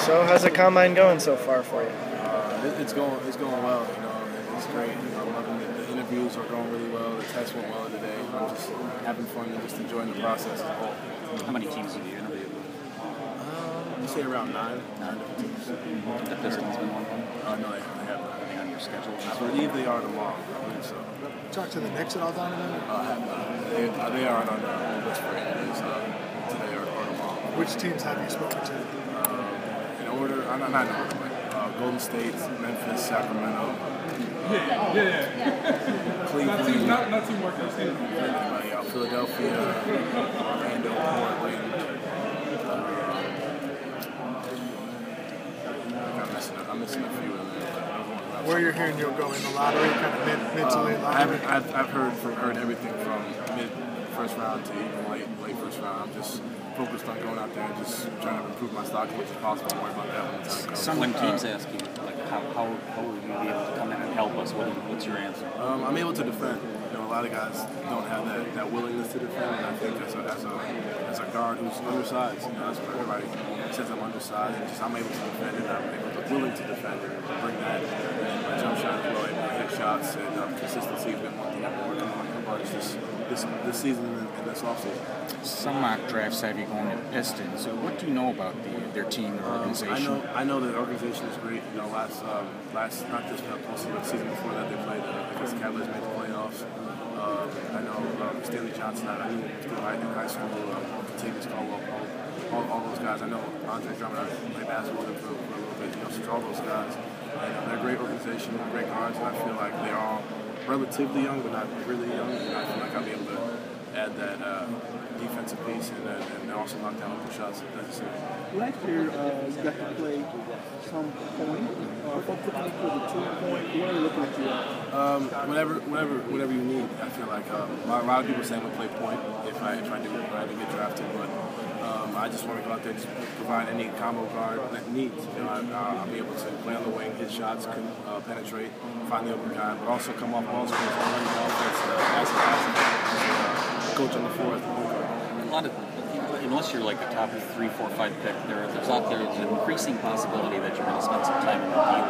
So how's the combine going so far for you? It's going well. It's great. I'm loving it. The interviews are going really well. The tests went well today. I'm just having fun and just enjoying the process as a whole. How many teams have you interviewed? I'd say around nine different teams. The Pistons been one of them? No, they have not. Anything on your schedule? I believe they are tomorrow. I believe so. Talk to the Knicks at all, Donovan? I have not. They aren't on the list for interviews today or tomorrow. Which teams have you spoken to? In order, not in order, but Golden State, Memphis, Sacramento. Cleveland. Not teamwork. Philadelphia, Orlando, Portland. I'm missing a few of them. Where you're hearing you'll go in the lottery, kind of mid to late lottery? I've heard everything from mid first round to even late first round. I'm just focused on going out there and just trying to improve my stock as much as possible. Don't worry about that when the time comes. When teams ask you, like, how will you be able to come in and help us? What's your answer? I'm able to defend. A lot of guys don't have that willingness to defend, and I think as a guard who's undersized, that's what everybody says I'm undersized, and I'm able to defend, and I'm willing to defend and bring that. And my jump shot as well, able to hit shots, and consistency has been one thing I've been working on this season and this offseason. Some mock drafts have you going to Pistons. So what do you know about their team or organization? I know the organization is great. Last not this postseason, but season before that they played against the Cavaliers, made the playoffs. I know Stanley Johnson. I knew him through high school. Contagious Caldwell, all those guys. I know Andre Drummond. I played basketball with him for a little bit. So all those guys. And they're a great organization, great guards, and I feel like they're all relatively young, but not really young. And I feel like I'll be able to add that defensive piece and also knock down the shots necessary. Last year, you got to play some point. If I'm looking for the 2-point, what are you looking at whatever you need. I feel like a lot of people say I'm gonna play point if I do get drafted, but I just want to go out there and just provide any combo guard that needs. I'll be able to play on the wing, hit shots, penetrate, find the open guy, but also come off ball screens and run the offense as coach on the floor as the point guard. A lot of, unless you're like a top 3, 4, 5 pick, there's an increasing possibility that you're going to spend some time in the D League.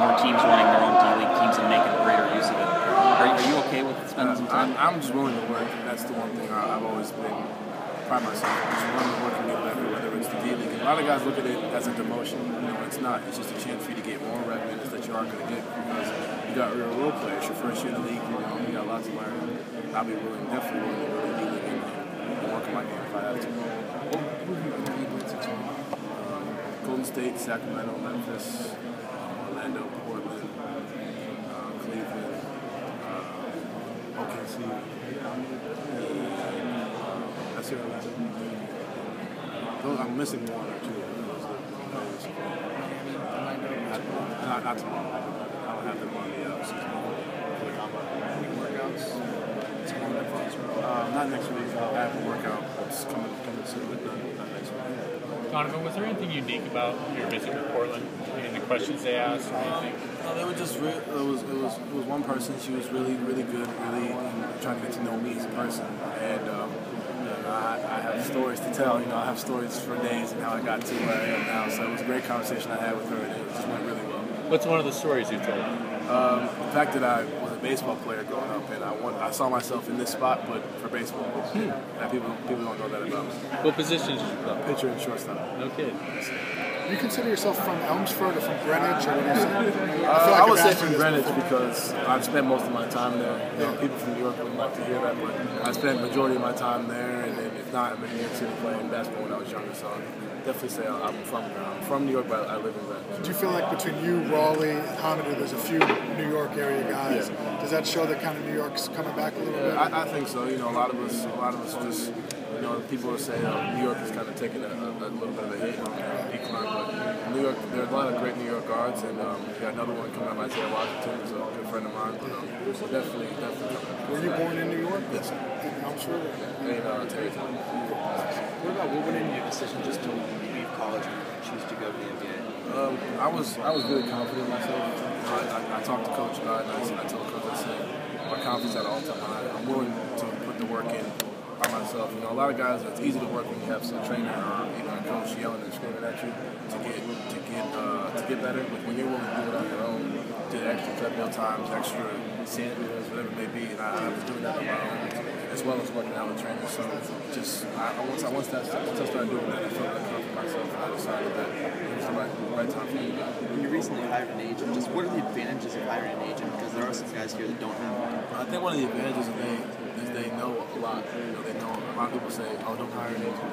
More teams running their own D League teams and making greater use of it. Are you okay with spending some time? I'm just willing to work. That's the one thing I've always been pride myself on. Just willing to work and get better, whether it's the D League. And a lot of guys look at it as a demotion. It's not. It's just a chance for you to get more rep minutes that you aren't going to get because you got real role players. Your first year in the league, you got lots to learn. I'll be definitely willing to go to the D League and work on my game if I have to. Golden State, Sacramento, Memphis, Orlando, Portland, Cleveland, OKC. That's it. I'm missing one or two. Not tomorrow. I don't have them on the season. Any workouts? Not next week. I have a workout that's coming soon, but not next week. Donovan, was there anything unique about your visit to Portland? Any of the questions they asked or anything? No, they were just it was one person. She was really good, really trying to get to know me as a person, and I have stories to tell. I have stories for days and how I got to where I am now. So it was a great conversation I had with her, and it just went really well. What's one of the stories you told? The fact that I was a baseball player growing up, and I saw myself in this spot, but for baseball. That people don't know that about me. What positions did you play? Pitcher and shortstop. No kid. Do you consider yourself from Elmsford or from Greenwich? Or I would say from Greenwich because I've spent most of my time there. People from New York wouldn't like to hear that, but I spent the majority of my time there, and if not, I'm in New York City playing basketball when I was younger, so I'd definitely say I'm from New York, but I live in Greenwich. Do you feel like between you, Raleigh, Hamidou, there's a few New York area guys? Yeah. Does that show that kind of New York's coming back a little bit? I think so. A lot of us just, people will say New York is kind of taking a little bit of a hit on decline, but New York, there are a lot of great New York guards, and we got another one coming up, Isaiah Washington, who's a good friend of mine, but definitely coming. Were you born in New York? Yes, sir. In Elmsford? In Tarrytown. What about what went into your decision just to leave college and choose to go to the NBA? I was really confident in myself. I talked to Coach about it, and I told Coach, I said, my confidence at all time high. I'm willing to put the work in by myself. You know, a lot of guys, it's easy to work when you have some trainer or a coach yelling and screaming at you to get better. But when you're willing to do it on your own, do extra treadmill times, extra sand wheels, whatever it may be, and I was doing that on my own, as well as working out with trainers. So once I started doing that, I felt like for myself, and I decided that it was the right time for me. When you recently hired an agent, just what are the advantages of hiring an agent? Because there are some guys here that don't have one. I think one of the advantages is they know a lot. You know, they know a lot of people say, "Oh, don't hire an agent.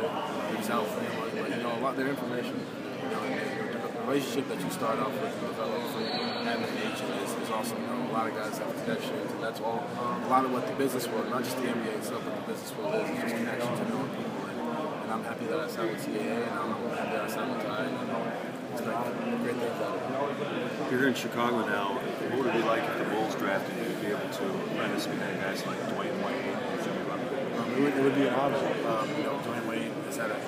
It's out for your money." But you know, a lot of their information, you know, the relationship that you start off with and develop from having an agent is also, you know, a lot of guys have connections, and that's all. A lot of what the business world, not just the NBA itself, but the business world is just connections and knowing people. And I'm happy that I signed with CAA, and I'm happy that I signed with Ty, and I'm expecting great things out of it. You're here in Chicago now. What would it be like if the Bulls drafted you to be able to apprentice with guys like Dwayne Wade and Jimmy Butler? It would be an honor. You know, Dwayne Wade has had an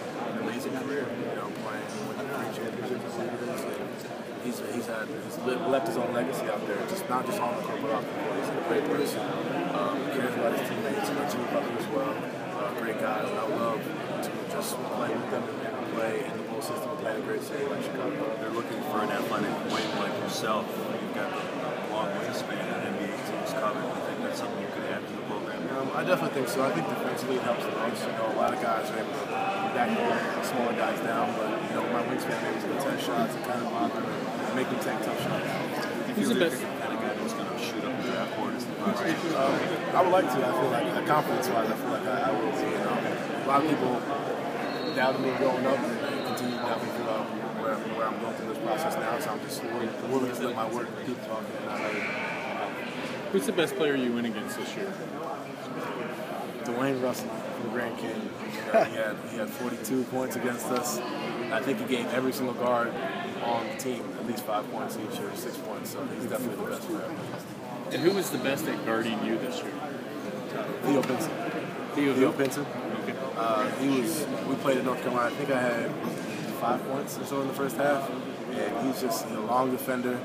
amazing career. You know, playing winning 3 championships. He's left his own legacy out there. Not just on the court, but off the court. He's a great person. Cares about his teammates. Jimmy Butler as well. Great guys. And I love to just play with them and play in the Bulls system and play in a great city like Chicago. They're looking for an athletic wing like yourself. You've got the long wingspan that NBA teams cover. I think that's something you could add to the program. I definitely think so. I think defensively it helps the most. You know, a lot of guys are able to back the smaller guys down, but you know, my wingspan able to get 10 shots and kind of bother them and make them take tough shots. Who's the best kind of guy who's going to shoot up the draft board as the process? I would like to. I feel like confidence-wise, I feel like I will. You know, a lot of people doubted me growing up, and they continue to doubt me throughout where I'm going through this process now. So I'm just willing to let my work keep talking. Who's the best player you win against this year? Dwayne Russell from Grand Canyon. He had 42 points against us. I think he gave every single guard on the team at least 5 points each or 6 points. So he's definitely the best player. And who was the best at guarding you this year? Theo Pinson. Theo Pinson. Okay. We played in North Carolina. I think I had 5 points or so in the first half. And he's just a long defender,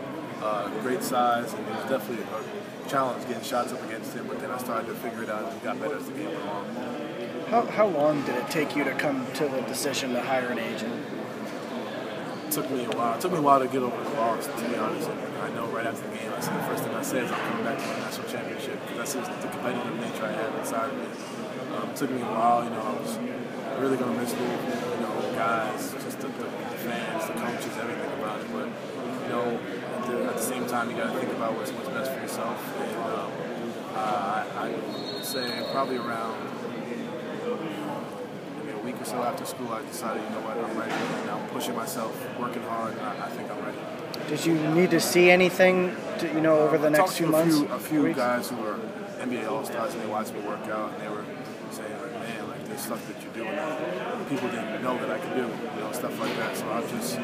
great size, and it was definitely a challenge getting shots up against him. But then I started to figure it out and got better as the game went on. How long did it take you to come to the decision to hire an agent? It took me a while. It took me a while to get over the loss, to be honest. And I know right after the game, the first thing I said is I'm coming back to the national championship, because that's just the competitive nature I have inside of me. It took me a while. You know, I was really going to miss the guys, just the fans, the coaches, everything about it. But you know, at the same time, you got to think about what's best for yourself. And I would say probably around maybe a week or so after school, I decided, you know what, I'm ready. And I'm pushing myself, working hard, and I think I'm ready. Did you need to see anything, over the next few months? A few guys who were NBA All-Stars, and they watched me work out, and they were saying, like, man, like, there's stuff that you're doing that people didn't know that I could do, stuff like that. So I've just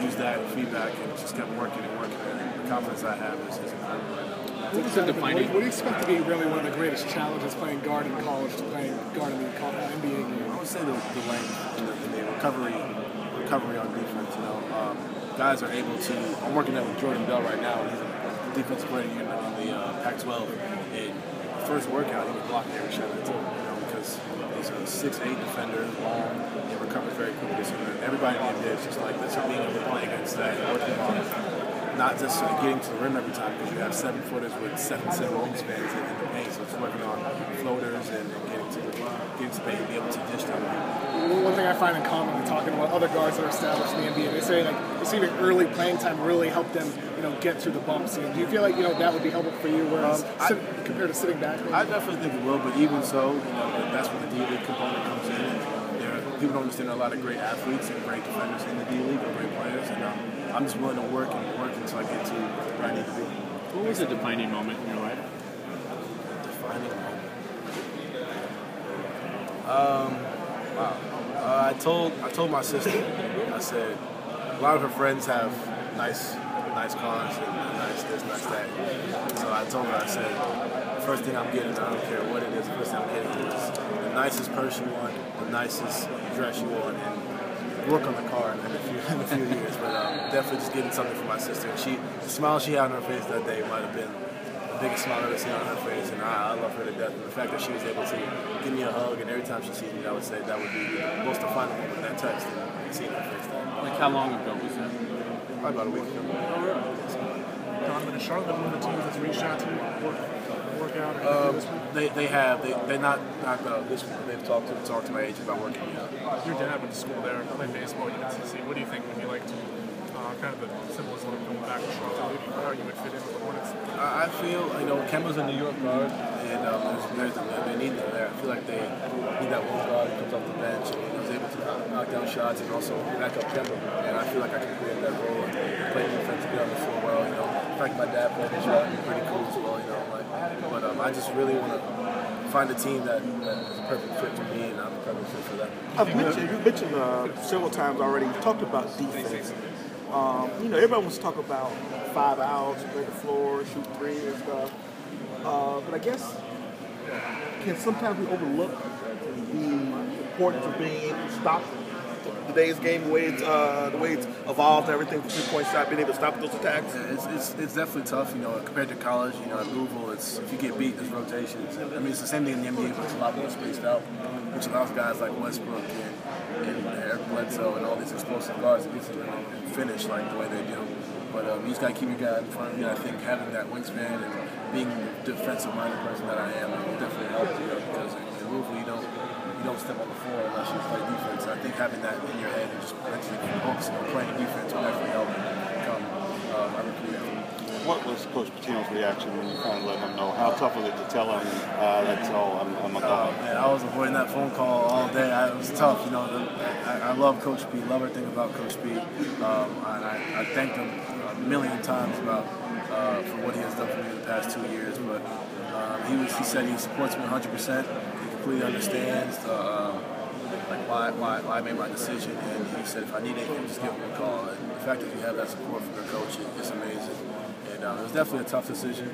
used that feedback and just kept working and working. And the confidence I have is incredible right now. What do you expect to be really one of the greatest challenges playing guard in college to playing guard in the NBA game? I would say the length and the recovery on defense. Guys are able to. I'm working out with Jordan Bell right now. He's a defensive player in the Pac-12. And the first workout, he was blocking every shot I took. Because he's a 6'8" defender, long, and recovers very quickly. So everybody in the NBA is just like this. So being able to play against that, working on not just getting to the rim every time, because you have 7-footers with 7'7" wingspans in the paint. So it's working on floaters and getting to the paint and be able to dish them. One thing I find in common with talking about other guards that are established in the NBA, they say like receiving early playing time really helped them, get through the bumps. Do you feel like that would be helpful for you, whereas compared to sitting back? I definitely think it will, but even so, that's where the D League component comes in. People don't understand there are a lot of great athletes and great defenders in the D League and great players, and I'm just willing to work until I get to where I need to be. What was a defining moment in your life? Defining moment. Wow. I told my sister. I said a lot of her friends have nice cars and nice this, nice that. So I told her, I said, the first thing I'm getting, I don't care what it is, the first thing I'm getting is the nicest purse you want, the nicest dress you want, and work on the car in a few years. But definitely just getting something for my sister. And the smile she had on her face that day might have been a biggest smile I've ever seen on her face, and I love her to death. And the fact that she was able to give me a hug, and every time she sees me, I would say that would be the most defining moment, that text, and seeing her face there. Like how long ago was that? Probably about a week ago. Oh, really? Donovan, is Charlotte one of the teams that's reached out to you, work out? Or They have. They're not this week. They've talked to my agent about working me out. Your dad went to school there, played baseball at UNCC. What do you think would you like to kind of the symbolism of going back to Charlotte? How you would fit in with the Hornets? I feel, Kemba's a New York guard, and they need them there. I feel like they need that one guard who comes off the bench and is able to knock down shots and also back up Kemba. And I feel like I can create that role and play defense to get on the floor well. In fact, my dad played this shot, pretty cool as well. But I just really want to find a team that is a perfect fit for me, and I'm a perfect fit for them. You mentioned several times already. You talked about defense. Everybody wants to talk about 5 outs, play the floor, shoot 3 and stuff. But I guess can sometimes we overlook the importance of being able to stop today's game, the way it's evolved, everything from 3-point shot, being able to stop those attacks. Yeah, it's definitely tough. Compared to college, at Louisville, if you get beat, there's rotations. I mean, it's the same thing in the NBA, but it's a lot more spaced out, which allows guys like Westbrook and Eric Bledsoe and all these explosive guards to get to them and finish like the way they do. But you just got to keep your guy in front of you. I think having that wingspan and being the defensive-minded person that I am will definitely help because in Louisville, you don't step on the floor unless you play defense. I think having that in your head and just mentally focusing on playing defense will definitely help become my recruiter. What was Coach Pitino's reaction when you finally let him know? How tough was it to tell him that's all? I'm a dog. Man, I was avoiding that phone call all day. It was tough. I love Coach P. Love everything about Coach P. And I thanked him a million times for what he has done for me in the past 2 years. But he said he supports me 100%. He completely understands why I made my decision. And he said if I need anything, just give him a call. And the fact that you have that support from your coach is amazing. And it was definitely a tough decision.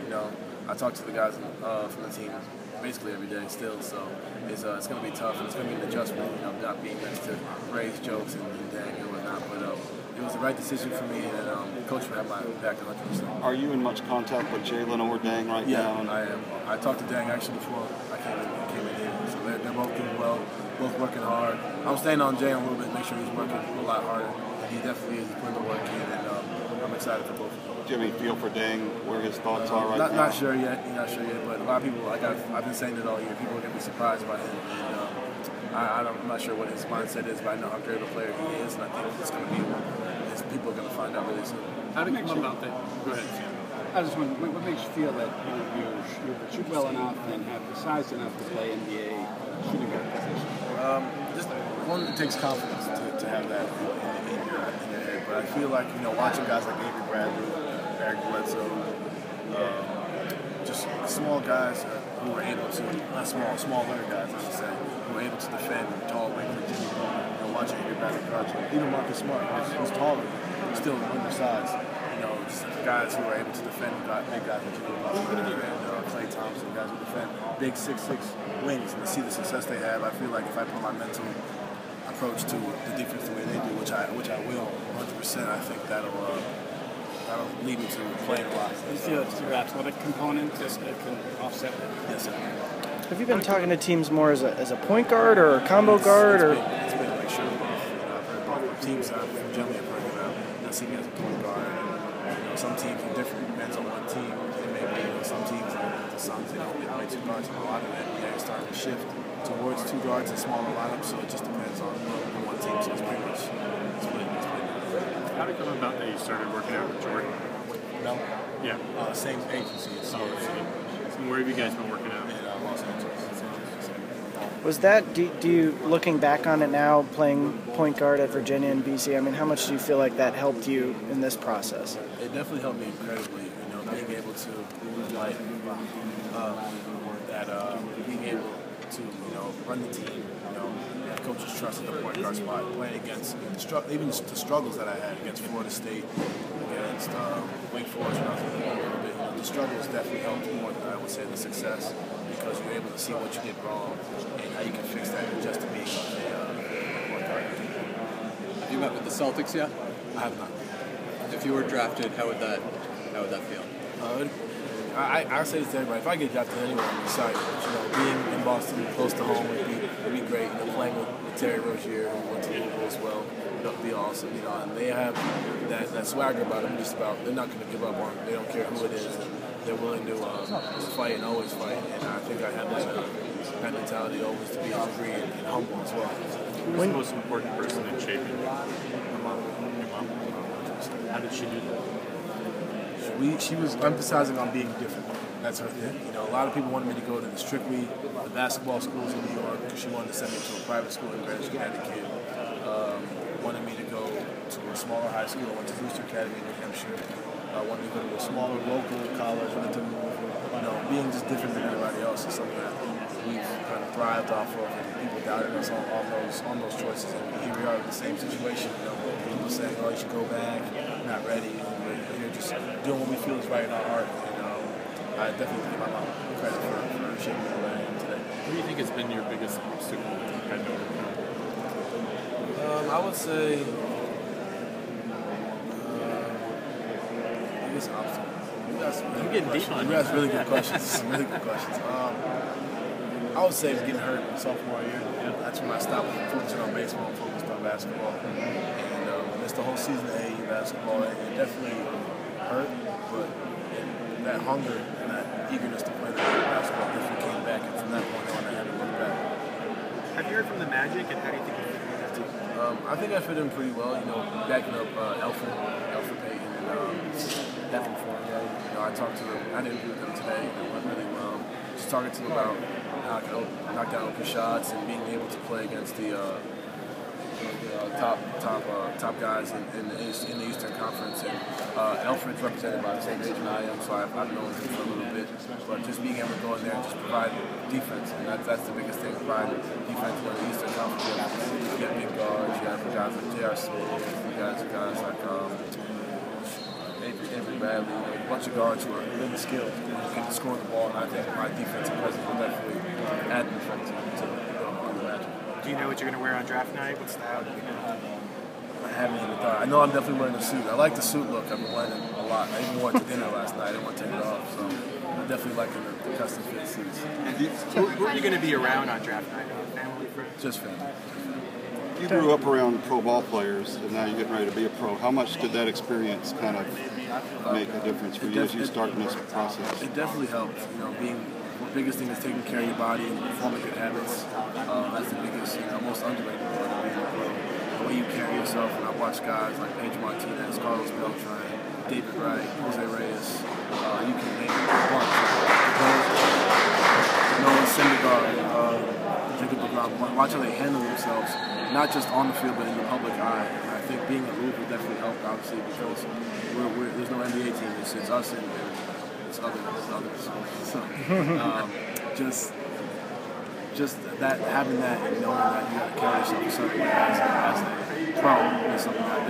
I talk to the guys from the team basically every day still, so it's going to be tough and it's going to be an adjustment. Not being next to Ray's jokes and Dang and whatnot, but it was the right decision for me, and Coach will have my back 100%. Are you in much contact with Jalen or Dang right now? Yeah, I am. I talked to Dang actually before I came in here, so they're both doing well, both working hard. I'm staying on Jay a little bit, make sure he's working a lot harder, and he definitely is. He's putting the work in, and I'm excited for both of them. Do you have any feel for Dang, where his thoughts are right now? Not sure yet, but a lot of people, I've been saying it all year, people are going to be surprised by him, and I'm not sure what his mindset is, but I know how great a player he is, and I think it's going to be, people are going to find out really soon. How did it come about that? Go ahead, Sam. I just wonder, what makes you feel that you shoot well enough and have the size enough to play NBA shooting guard position? Just one, it takes confidence to have that in your head, but I feel like watching guys like Avery Bradley, Eric Bledsoe, just small guys who were able to, not smaller guys, I should say, who were able to defend tall wings like Jimmy Butler, watching Avery Bradley crouch, even Marcus Smart, who's taller, still undersized. Just guys who were able to defend big guys like Jimmy Butler and Klay Thompson, guys who defend big 6'6" wings, and to see the success they have, I feel like if I put my mental approach to the defense the way they do, which I will 100%, I think that'll lead me to playing a lot. You feel it's your athletic component that can offset it? Yes, sir. Have you been talking to teams more as a point guard or a combo guard? It's been a mixture of both. I've heard both teams generally have heard about see me as a point guard. Some teams are different. It depends on what team it may be. Some teams, the Suns, they play 2 guards, and a lot of the NBA is starting to shift towards 2 guards and smaller lineups. So it just depends on what team. So it's pretty much split. How did it come about that you started working out with Jordan? No. Yeah. Same agency. So where have you guys been working out? In Los Angeles. Was that, do you, looking back on it now, playing point guard at Virginia and BC, I mean, how much do you feel like that helped you in this process? It definitely helped me incredibly, being able to, being able to, run the team, have coaches trust in the point guard spot, playing against, even the struggles that I had against Florida State, against Wake Forest, when I was a little bit, the struggles definitely helped more than I would say the success, because you're able to see what you did wrong and how you can fix that just to be a point guard. Have you met with the Celtics yet? I have not. If you were drafted, how would that feel? I say this to everybody. If I get drafted anywhere, I'm excited. You know, being in Boston, close to home, would be great. You know, playing with Terry Rozier, who went to Louisville as well, would be awesome. You know, and they have that swagger about them. Just about they're not going to give up on. They don't care who it is. They're willing to fight and always fight. And I think I have that mentality always to be hungry and humble as well. Who's the most important person in shaping you? Your mom. How did she do that? She was emphasizing on being different. That's her thing. You know, a lot of people wanted me to go to the strictly the basketball schools in New York because she wanted to send me to a private school in Greenwich, Connecticut. Wanted me to go to a smaller high school. I went to Brewster Academy in New Hampshire. Wanted to go to a smaller local college. Went to you know, being just different than everybody else is something that we've kind of thrived off of, and people doubted us on those choices. And here we are in the same situation. You know, people saying, "Oh, you should go back, not ready." And we're just doing what we feel is right in our heart. And I definitely give my mom credit for shaping me the way I am today. What do you think has been your biggest obstacle to kind of overcome? I would say biggest obstacle. I'm getting deep on you. That's really good questions. Some really good questions. I would say getting hurt in sophomore year. That's when I stopped focusing on baseball and focused on basketball. And missed the whole season of AAU basketball. It definitely hurt, but that hunger and that eagerness to play the basketball definitely came back. And from that point on, I had to look back. Have you heard from the Magic, and how do you think you fit in with that team? I think I fit in pretty well. You know, backing up Alfred Payton, and Stephen Fournier. You know, I talked to them. I interviewed them today. It went really well. Just talking to them about how I could knock down open shots and being able to play against the top guys in the Eastern Conference. And Alfred's represented by the same age I am, so I've known him for a little bit. But just being able to go in there and just provide defense, and that's the biggest thing, provide defense in the Eastern Conference. You have big guards, you have guys like J.R. Smith, you guys like Avery Bradley, a bunch of guards who are really skilled and can score the ball, and I think my defensive presence will definitely add the defense to the Magic. Do you know what you're going to wear on draft night? What's the outfit? I haven't even thought. I know I'm definitely wearing a suit. I like the suit look. I've been wearing it a lot. I even wore it to dinner last night. I didn't want to take it off, so I'm definitely liking the custom fit suits. Who are you going to be around on draft night? Family, friends? Just family. You grew up around pro ball players, and now you're getting ready to be a pro. How much did that experience kind of make a difference for you as you start in this process? It definitely helps. You know, the biggest thing is taking care of your body and performing good habits. That's the biggest, most underrated part of being a pro. The way you carry yourself, and I watch guys like Pedro Martinez, Carlos Beltran, David Wright, Jose Reyes. You can name a bunch. Noah Syndergaard, Jacob DeGrom. Watch how they handle themselves, not just on the field, but in the public eye. And I think being at Louisville definitely helped, obviously, because there's no NBA team. It's us and it's others. So, just that having that and knowing that you got to carry yourself a certain way as a pro is something that